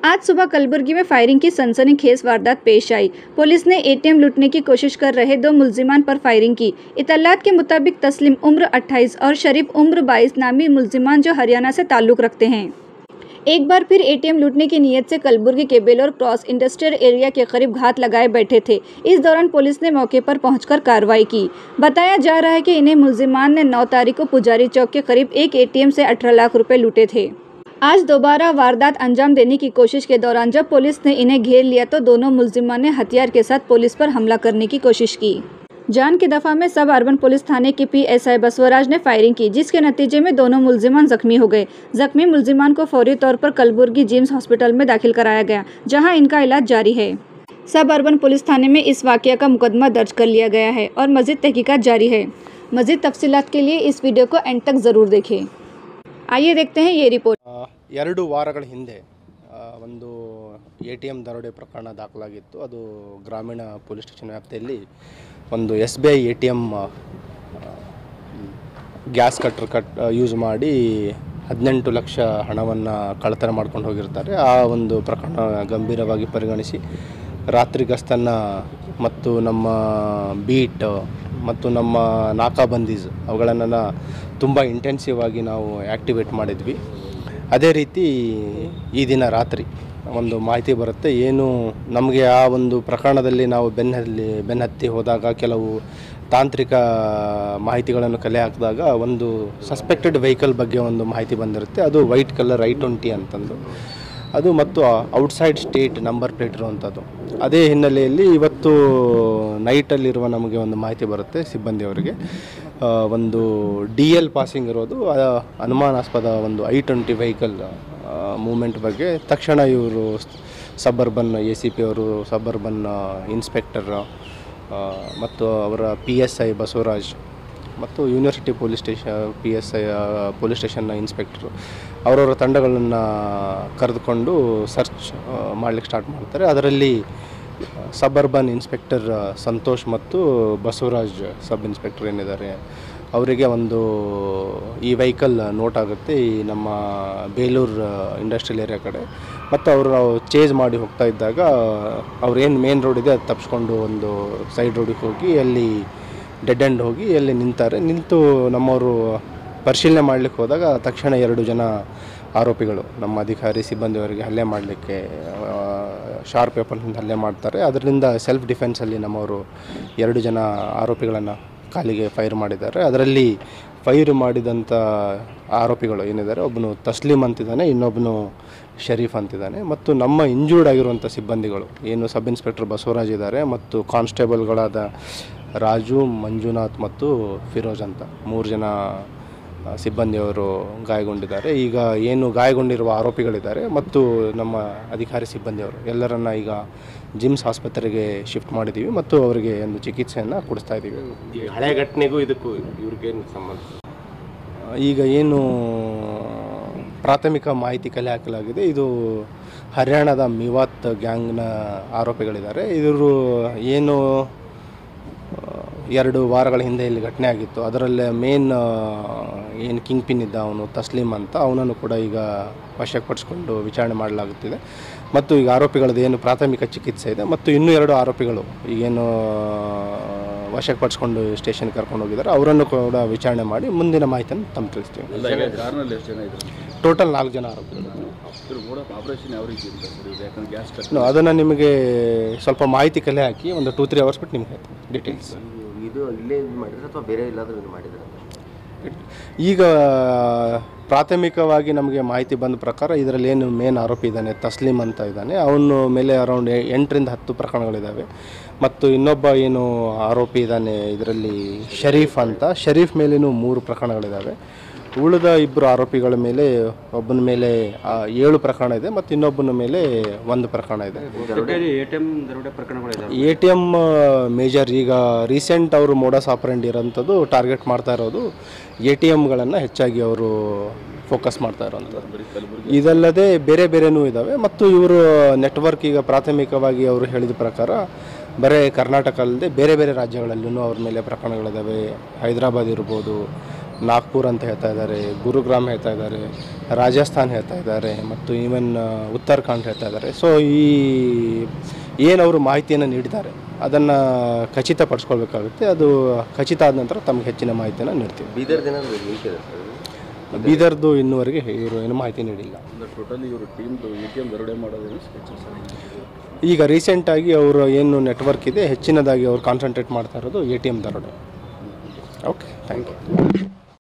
आज सुबह कलबुर्गी में फायरिंग की सनसनीखेज वारदात पेश आई। पुलिस ने एटीएम लूटने की कोशिश कर रहे 2 मुलजिमान पर फायरिंग की। इत्तलात के मुताबिक तस्लीम उम्र 28 और शरीफ उम्र 22 नामी मुलजिमान जो हरियाणा से ताल्लुक़ रखते हैं, एक बार फिर एटीएम लूटने की नीयत से कलबुर्गी के बेलोर क्रॉस इंडस्ट्रियल एरिया के करीब घात लगाए बैठे थे। इस दौरान पुलिस ने मौके पर पहुंचकर कार्रवाई की। बताया जा रहा है कि इन्हें मुलजिमान ने 9 तारीख को पुजारी चौक के करीब एक एटीएम से 18 लाख रुपए लूटे थे। आज दोबारा वारदात अंजाम देने की कोशिश के दौरान जब पुलिस ने इन्हें घेर लिया तो दोनों मुलजिमान ने हथियार के साथ पुलिस पर हमला करने की कोशिश की। जान की दफा में सब अर्बन पुलिस थाने के पीएसआई बसवराज ने फायरिंग की, जिसके नतीजे में दोनों मुलजिमान जख्मी हो गए। जख्मी मुलजिमान को फौरी तौर पर कलबुर्गी जिम्स हॉस्पिटल में दाखिल कराया गया, जहां इनका इलाज जारी है। सब अर्बन पुलिस थाने में इस वाकया का मुकदमा दर्ज कर लिया गया है और मजीद तहकीकात जारी है। मजीद तफसीलात के लिए इस वीडियो को एंड तक ज़रूर देखें। आइए देखते हैं ये रिपोर्ट। 2 ವಾರಗಳ ಹಿಂದೆ ಒಂದು ATM ದರೋಡೆ ಪ್ರಕರಣ ದಾಖಲಾಗಿತ್ತು. ಅದು ಗ್ರಾಮೀಣ ಪೊಲೀಸ್ ಸ್ಟೇಷನ್ ವ್ಯಾಪ್ತಿಯಲ್ಲಿ ಒಂದು SBI ATM gas cutter use ಮಾಡಿ 18 ಲಕ್ಷ ಹಣವನ್ನು ಕಳ್ಳತನ ಮಾಡ್ಕೊಂಡು ಹೋಗಿರ್ತಾರೆ. ಆ ಒಂದು ಪ್ರಕರಣ ಗಂಭೀರವಾಗಿ ಪರಿಗಣಿಸಿ ರಾತ್ರಿ ಗಸ್ತನ್ನು ಮತ್ತು ನಮ್ಮ ಬೀಟ್ ಮತ್ತು ನಮ್ಮ ನಾಕಾಬಂದೀಸ್ ಅವುಗಳನ್ನು ತುಂಬ ಇಂಟೆನ್ಸಿವ್ ಆಗಿ ನಾವು ಆ್ಯಕ್ಟಿವೇಟ್ ಮಾಡಿದ್ವಿ. ಅದೇ ರೀತಿ ಈ ದಿನ ರಾತ್ರಿ ಒಂದು ಮಾಹಿತಿ ಬರುತ್ತೆ. ಏನು ನಮಗೆ ಆ ಒಂದು ಪ್ರಕರಣದಲ್ಲಿ ನಾವು ಬೆನ್ನತ್ತಿ ಹೋದಾಗ ಕೆಲವು ತಾಂತ್ರಿಕ ಮಾಹಿತಿಗಳನ್ನು ಕಲೆ ಹಾಕಿದಾಗ ಒಂದು ಸಸ್ಪೆಕ್ಟೆಡ್ ವೆಹಿಕಲ್ ಬಗ್ಗೆ ಒಂದು ಮಾಹಿತಿ ಬಂದಿರುತ್ತೆ. ಅದು ವೈಟ್ ಕಲರ್ I-20 ಅಂತಂದು ಅದು ಮತ್ತು ಔಟ್ಸೈಡ್ ಸ್ಟೇಟ್ ನಂಬರ್ ಪ್ಲೇಟ್ ಇರುವಂಥದ್ದು. ಅದೇ ಹಿನ್ನೆಲೆಯಲ್ಲಿ ಇವತ್ತು ನೈಟಲ್ಲಿರುವ ನಮಗೆ ಒಂದು ಮಾಹಿತಿ ಬರುತ್ತೆ ಸಿಬ್ಬಂದಿಯವರಿಗೆ, ಒಂದು DL ಪಾಸಿಂಗ್ ಇರೋದು ಅನುಮಾನಾಸ್ಪದ ಒಂದು I-20 ವೆಹಿಕಲ್ ಮೂವ್ಮೆಂಟ್ ಬಗ್ಗೆ. ತಕ್ಷಣ ಇವರು ಸಬರ್ಬನ್ ACP ಅವರು, ಸಬರ್ಬನ್ ಇನ್ಸ್ಪೆಕ್ಟರ್ ಮತ್ತು ಅವರ PSI ಬಸವರಾಜ್ ಮತ್ತು ಯೂನಿವರ್ಸಿಟಿ ಪೊಲೀಸ್ PSI ಪೊಲೀಸ್ ಸ್ಟೇಷನ್ನ ಇನ್ಸ್ಪೆಕ್ಟರು ಅವರವರ ತಂಡಗಳನ್ನು ಕರೆದುಕೊಂಡು ಸರ್ಚ್ ಮಾಡಲಿಕ್ಕೆ ಸ್ಟಾರ್ಟ್ ಮಾಡ್ತಾರೆ. ಅದರಲ್ಲಿ ಸಬರ್ಬನ್ ಇನ್ಸ್ಪೆಕ್ಟರ್ ಸಂತೋಷ್ ಮತ್ತು ಬಸವರಾಜ್ ಸಬ್ ಇನ್ಸ್ಪೆಕ್ಟರ್ ಏನಿದ್ದಾರೆ ಅವರಿಗೆ ಒಂದು ಈ ವೆಹಿಕಲ್ ನೋಟ್ ಆಗುತ್ತೆ ಈ ನಮ್ಮ ಬೇಲೂರು ಇಂಡಸ್ಟ್ರಿಯಲ್ ಏರಿಯಾ ಕಡೆ. ಮತ್ತು ಅವರು ಚೇಂಜ್ ಮಾಡಿ ಹೋಗ್ತಾ ಇದ್ದಾಗ ಅವ್ರೇನು ಮೇನ್ ರೋಡ್ ಇದೆ ಅದು ತಪ್ಪಿಸ್ಕೊಂಡು ಒಂದು ಸೈಡ್ ರೋಡಿಗೆ ಹೋಗಿ ಅಲ್ಲಿ ಡೆಡ್ ಎಂಡ್ ಹೋಗಿ ಅಲ್ಲಿ ನಿಂತು ನಮ್ಮವರು ಪರಿಶೀಲನೆ ಮಾಡಲಿಕ್ಕೆ ಹೋದಾಗ ತಕ್ಷಣ 2 ಜನ ಆರೋಪಿಗಳು ನಮ್ಮ ಅಧಿಕಾರಿ ಸಿಬ್ಬಂದಿಯವರಿಗೆ ಹಲ್ಲೆ ಮಾಡಲಿಕ್ಕೆ ಶಾರ್ಪ್ ವೆಪನ್ನಿಂದ ಹಲ್ಲೆ ಮಾಡ್ತಾರೆ. ಅದರಿಂದ ಸೆಲ್ಫ್ ಡಿಫೆನ್ಸಲ್ಲಿ ನಮ್ಮವರು 2 ಜನ ಆರೋಪಿಗಳನ್ನು ಕಾಲಿಗೆ ಫೈರ್ ಮಾಡಿದ್ದಾರೆ. ಅದರಲ್ಲಿ ಫೈರ್ ಮಾಡಿದಂಥ ಆರೋಪಿಗಳು ಏನಿದ್ದಾರೆ, ಒಬ್ಬನು ತಸ್ಲೀಮ್ ಅಂತಿದ್ದಾನೆ, ಇನ್ನೊಬ್ಬನು ಶರೀಫ್ ಅಂತಿದ್ದಾನೆ. ಮತ್ತು ನಮ್ಮ ಇಂಜೂರ್ಡ್ ಆಗಿರುವಂಥ ಸಿಬ್ಬಂದಿಗಳು ಏನು ಸಬ್ ಇನ್ಸ್ಪೆಕ್ಟರ್ ಬಸವರಾಜ್ ಇದ್ದಾರೆ ಮತ್ತು ಕಾನ್ಸ್ಟೇಬಲ್ಗಳಾದ ರಾಜು, ಮಂಜುನಾಥ್ ಮತ್ತು ಫಿರೋಜ್ ಅಂತ 3 ಜನ ಸಿಬ್ಬಂದಿಯವರು ಗಾಯಗೊಂಡಿದ್ದಾರೆ. ಈಗ ಏನು ಗಾಯಗೊಂಡಿರುವ ಆರೋಪಿಗಳಿದ್ದಾರೆ ಮತ್ತು ನಮ್ಮ ಅಧಿಕಾರಿ ಸಿಬ್ಬಂದಿಯವರು ಎಲ್ಲರನ್ನ ಈಗ ಜಿಮ್ಸ್ ಆಸ್ಪತ್ರೆಗೆ ಶಿಫ್ಟ್ ಮಾಡಿದ್ದೀವಿ ಮತ್ತು ಅವರಿಗೆ ಒಂದು ಚಿಕಿತ್ಸೆಯನ್ನು ಕೊಡಿಸ್ತಾ ಇದ್ದೀವಿ. ಹಳೆ ಘಟನೆಗೂ ಇದಕ್ಕೂ ಇವ್ರಿಗೇನು ಸಂಬಂಧ? ಈಗ ಏನು ಪ್ರಾಥಮಿಕ ಮಾಹಿತಿ ಕಲೆ ಹಾಕಲಾಗಿದೆ, ಇದು ಹರಿಯಾಣದ ಮಿವಾತ್ ಗ್ಯಾಂಗ್ನ ಆರೋಪಿಗಳಿದ್ದಾರೆ. ಇವರು ಏನು 2 ವಾರಗಳ ಹಿಂದೆ ಇಲ್ಲಿ ಘಟನೆ ಆಗಿತ್ತು. ಅದರಲ್ಲೇ ಮೇನ್ ಏನು ಕಿಂಗ್ ಪಿನ್ ಇದ್ದ ಅವನು ತಸ್ಲೀಮ್ ಅಂತ, ಅವನನ್ನು ಕೂಡ ಈಗ ವಶಪಡಿಸಿಕೊಂಡು ವಿಚಾರಣೆ ಮಾಡಲಾಗುತ್ತಿದೆ. ಮತ್ತು ಈಗ ಆರೋಪಿಗಳದ್ದು ಏನು ಪ್ರಾಥಮಿಕ ಚಿಕಿತ್ಸೆ ಇದೆ ಮತ್ತು ಇನ್ನೂ 2 ಆರೋಪಿಗಳು ಈಗೇನು ವಶಪಡಿಸ್ಕೊಂಡು ಸ್ಟೇಷನ್ ಕರ್ಕೊಂಡು ಹೋಗಿದ್ದಾರೆ, ಅವರನ್ನು ಕೂಡ ವಿಚಾರಣೆ ಮಾಡಿ ಮುಂದಿನ ಮಾಹಿತಿಯನ್ನು ತಮ್ಮ ತಿಳಿಸ್ತೀವಿ. ಟೋಟಲ್ 4 ಜನ ಆರೋಪಿಗಳು. ಅದನ್ನು ನಿಮಗೆ ಸ್ವಲ್ಪ ಮಾಹಿತಿ ಕಲೆ ಹಾಕಿ ಒಂದು 2-3 ಅವರ್ಸ್ ಬಿಟ್ಟು ನಿಮಗೆ ಡೀಟೇಲ್ಸ್. ಇದು ಇಲ್ಲೇ ಮಾಡಿದ್ರೆ ಅಥವಾ ಬೇರೆ ಎಲ್ಲಾದರೂ ಇದು ಮಾಡಿದ್ರೆ? ಈಗ ಪ್ರಾಥಮಿಕವಾಗಿ ನಮಗೆ ಮಾಹಿತಿ ಬಂದ ಪ್ರಕಾರ ಇದರಲ್ಲಿ ಏನು ಮೇನ್ ಆರೋಪಿ ಇದ್ದಾನೆ ತಸ್ಲೀಮ್ ಅಂತ ಇದ್ದಾನೆ, ಅವನ ಮೇಲೆ ಅರೌಂಡ್ 8ರಿಂದ 10 ಪ್ರಕರಣಗಳಿದ್ದಾವೆ. ಮತ್ತು ಇನ್ನೊಬ್ಬ ಏನು ಆರೋಪಿ ಇದ್ದಾನೆ ಇದರಲ್ಲಿ ಶರೀಫ್ ಅಂತ, ಶರೀಫ್ ಮೇಲೇನೂ 3 ಪ್ರಕರಣಗಳಿದ್ದಾವೆ. ಉಳಿದ 2 ಆರೋಪಿಗಳ ಮೇಲೆ ಒಬ್ಬನ ಮೇಲೆ 7 ಪ್ರಕರಣ ಇದೆ ಮತ್ತು ಇನ್ನೊಬ್ಬನ ಮೇಲೆ 1 ಪ್ರಕರಣ ಇದೆ. ATM ಮೇಜರ್ ಈಗ ರೀಸೆಂಟ್ ಅವರು ಮೋಡಸ್ ಆಪರೆಂಡಿ ಇರೋಂಥದ್ದು ಟಾರ್ಗೆಟ್ ಮಾಡ್ತಾ ಇರೋದು ATMಗಳನ್ನು ಹೆಚ್ಚಾಗಿ ಅವರು ಫೋಕಸ್ ಮಾಡ್ತಾ ಇರೋಂಥದ್ದು. ಇದಲ್ಲದೆ ಬೇರೆನೂ ಇದ್ದಾವೆ. ಮತ್ತು ಇವರು ನೆಟ್ವರ್ಕ್ ಈಗ ಪ್ರಾಥಮಿಕವಾಗಿ ಅವರು ಹೇಳಿದ ಪ್ರಕಾರ ಬರೀ ಕರ್ನಾಟಕ ಅಲ್ಲದೆ ಬೇರೆ ರಾಜ್ಯಗಳಲ್ಲೂ ಅವ್ರ ಮೇಲೆ ಪ್ರಕರಣಗಳಿದ್ದಾವೆ. ಹೈದರಾಬಾದ್ ಇರ್ಬೋದು ನಾಗ್ಪುರ್ ಅಂತ ಹೇಳ್ತಾ ಇದ್ದಾರೆ, ಗುರುಗ್ರಾಮ್ ಹೇಳ್ತಾ ಇದ್ದಾರೆ, ರಾಜಸ್ಥಾನ್ ಹೇಳ್ತಾ ಇದ್ದಾರೆ ಮತ್ತು ಈವನ್ ಉತ್ತರಾಖಂಡ್ ಹೇಳ್ತಾ ಇದ್ದಾರೆ. ಸೊ ಏನವರು ಮಾಹಿತಿಯನ್ನು ನೀಡಿದ್ದಾರೆ ಅದನ್ನು ಖಚಿತಪಡಿಸ್ಕೊಳ್ಬೇಕಾಗುತ್ತೆ. ಅದು ಖಚಿತ ಆದ ನಂತರ ತಮಗೆ ಹೆಚ್ಚಿನ ಮಾಹಿತಿಯನ್ನು ನೀಡ್ತೀವಿ. ಬೀದರ್ದೇನಾದರೂ ಲಿಂಕ್ ಇದೆ ಸರ್? ಬೀದರ್ದು ಇನ್ನೂವರೆಗೆ ಇವರು ಏನು ಮಾಹಿತಿ ನೀಡಿಲ್ಲ. ಟೋಟಲಿ ಇವರು ಟೀಮ್ದು ATM ದರೋಡೆ ಮಾಡೋದೇನು ಈಗ ರೀಸೆಂಟಾಗಿ ಅವರು ಏನು ನೆಟ್ವರ್ಕ್ ಇದೆ ಹೆಚ್ಚಿನದಾಗಿ ಅವರು ಕಾನ್ಸಂಟ್ರೇಟ್ ಮಾಡ್ತಾ ಇರೋದು ATM ದರೋಡೆ. Okay, thank you.